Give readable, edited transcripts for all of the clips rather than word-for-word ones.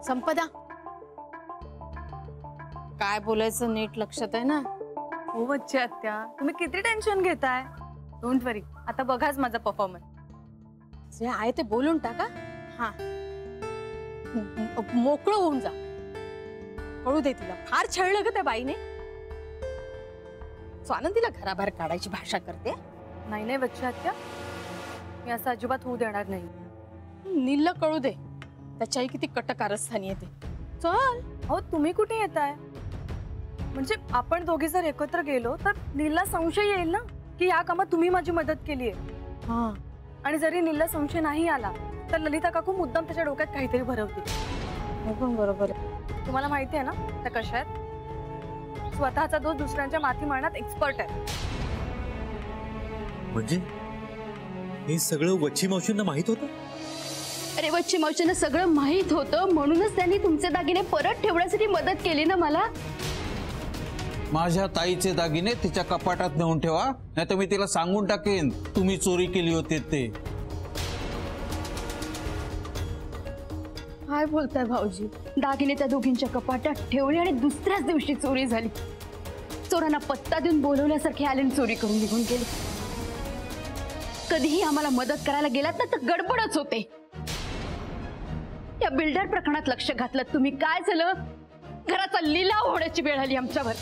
संपदा, काय बोलायचं नीट लक्षात आहे ना? हो बच्ची आत्या, तुम्ही किती टेन्शन घेताय? डोंट वरी, आता बघाच माझा परफॉर्मन्स. जे आहे ते बोलून टाका. हा, मोकळं होऊन जा. कळू दे तिला, फार छळलं ग त्या बाईने. स्वानंदीला घराबाहेर काढायची भाषा करते. नाही नाही बच्ची आत्या, मी असं अजिबात होऊ देणार नाही. नीलला कळू दे, त्याच्याही किती कट कारस्थानी येते. चल. हो, तुम्ही कुठे येताय? म्हणजे आपण दोघे जर एकत्र गेलो तर नीलला संशय येईल ना की या कामात तुम्ही माझी मदत केली आहे. हा, आणि जरी नीलला संशय नाही आला तर ललिता काकू मुद्दाम त्याच्या डोक्यात काहीतरी भरवतील. हे पण बरोबर आहे. तुम्हाला माहिती आहे ना त्या कशा आहेत? स्वतःचा दोष दुसऱ्यांच्या माथी मारण्यात एक्सपर्ट आहे. म्हणजे हे सगळं वच्छी मावशींना माहित होतं? अरे वच्छी मावशींना सगळं माहित होतं, म्हणूनच त्यांनी तुमचे दागिने परत ठेवण्यासाठी मदत केली ना मला. माझ्या ताईचे दागिने तिच्या कपाटात नेऊन ठेवा, नाहीतर मी तिला सांगून टाकेन तुम्ही चोरी केली होती ते. काय बोलताय भाऊजी? दागिने त्या दोघींच्या कपाटात ठेवले आणि दुसऱ्याच दिवशी चोरी झाली. चोरांना पत्ता देऊन बोलवल्यासारखे आले आणि चोरी करून निघून गेले. कधीही आम्हाला मदत करायला गेलात ना तर गडबडच होते. या बिल्डर प्रकरणात लक्ष घातलं तुम्ही. काय झालं? घराचा लिलाव होण्याची वेळ आली आमच्यावर.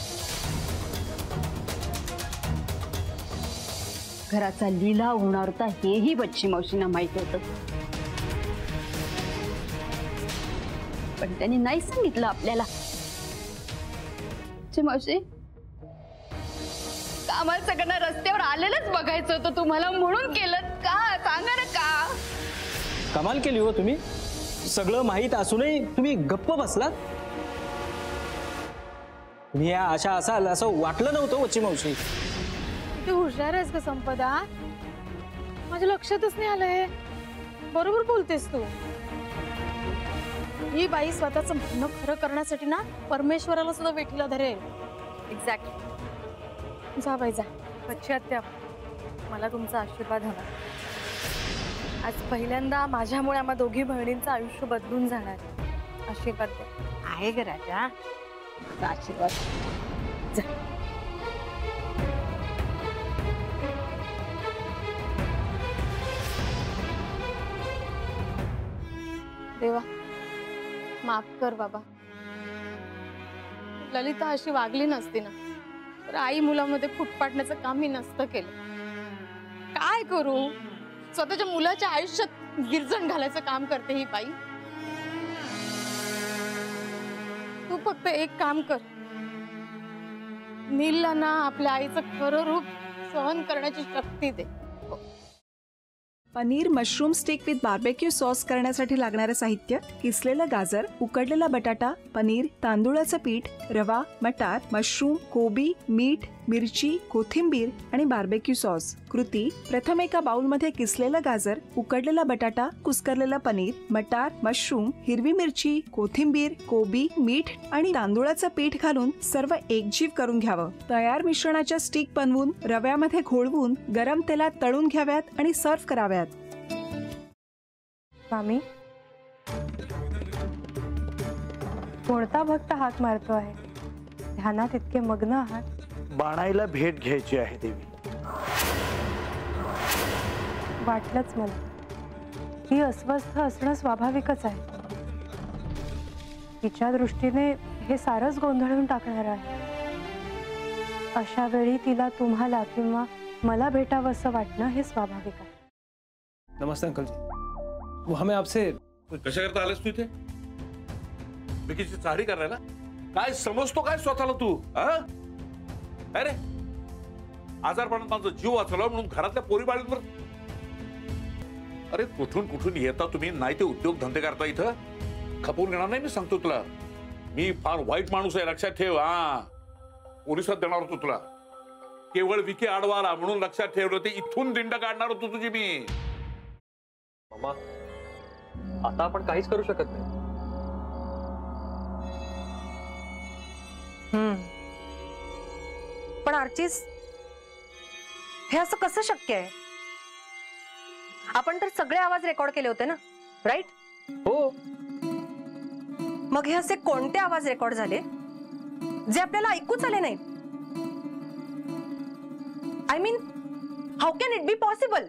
घराचा लिलाव होणार होता हेही बच्ची मावशींना माहिती होतं, पण त्यांनी नाही सांगितलं आपल्याला. बच्ची मावशी, आम्हाला सगळ्यांना रस्त्यावर आलेलंच बघायचं होतं तुम्हाला, म्हणून केलं का? सांगा ना का? कमाल केली हो तुम्ही. सगळं माहित असूनही तुम्ही गप्प बसलात. तुम्ही या अशा असाल असं वाटलं नव्हतं वच्ची मावशी. किती हुशार आहेस का संपदा, माझ्या लक्षातच नाही आलंय. बरोबर बोलतेस तू. ही बाई स्वतःचं म्हणणं खरं करण्यासाठी ना परमेश्वराला सुद्धा वेठीला धरेल. एक्झॅक्टली. जा बाई जा. बच्ची आत्या, मला तुमचा आशीर्वाद हवा. आज पहिल्यांदा माझ्यामुळे आम्हा दोघी बहिणींचं आयुष्य बदलून जाणार. आशीर्वाद द्या. आहे ग राजा, आशीर्वाद. जा. देवा माफ कर बाबा. ललिता अशी वागली नसती ना तर आई मुलामध्ये फूट पाडण्याचं काम मी नसतं केलं. काय करू? स्वतःच्या मुलाच्या आयुष्यात गिरजण घालायचं काम करते ही बाई. तू फक्त एक काम कर, नीलला ना आपल्या आईचं खरं रूप सहन करण्याची शक्ती दे. Paneer mushroom stick with barbecue sauce करण्यासाठी लागणारे साहित्य: किसलेलं गाजर, उकडलेला बटाटा, पनीर, तांदूळाचं पीठ, रवा, मटार, मशरूम, कोबी, मीठ, मिरची, कोथिंबीर आणि बार्बेक्यू सॉस. कृती: प्रथम एका बाउलमध्ये किसलेलं गाजर, उकडलेला बटाटा, कुस्करलेलं पनीर, मटार, मशरूम, हिरवी मिरची, कोथिंबीर, कोबी, मीठ आणि तांदूळाचं पीठ घालून सर्व एकजीव करून घ्यावं. तयार मिश्रणाच्या स्टिक बनवून रव्यामध्ये घोळवून गरम तेलात तळून घ्याव्यात आणि सर्व्ह कराव्यात. मामी, कोणता भक्त हाक मारतो आहे? ध्यानात इतके मग्न आहात. बाणाईला भेट घ्यायची आहे देवी. वाटलंच मला. ही अस्वस्थ असणं स्वाभाविकच आहे. तिच्या दृष्टीने हे सारंच गोंधळून टाकणार आहे. अशा वेळी तिला तुम्हाला किंवा मला भेटावं असं वाटणं हे स्वाभाविक आहे. नमस्ते अंकल जी. वो हमें आपसे. कशा करता आलेस तू इथे? बिकीची चारी करायला? काय समजतो काय स्वतःला तू? अरे आजारपणात माझा जीव वाचला म्हणून घरातल्या पोरी बाळींवर. अरे कुठून कुठून येता तुम्ही, नाही ते उद्योग धंदे करता इथं. खपवून घेणार नाही मी सांगतो तुला. मी फार वाईट माणूस आहे, लक्षात ठेव. पोलिसात देणार होतो तुला. केवळ विकी आडवाला म्हणून लक्षात ठेवलं. ते इथून दिंड काढणार होतो तुझी मी. मामा, आता आपण काहीच करू शकत नाही. पण आर्चिस, हे असं कसं शक्य आहे? आपण तर सगळे आवाज रेकॉर्ड केले होते ना, राईट? हो, मग हे असे कोणते आवाज रेकॉर्ड झाले जे आपल्याला ऐकूच आले नाहीत? I mean, how can it be possible?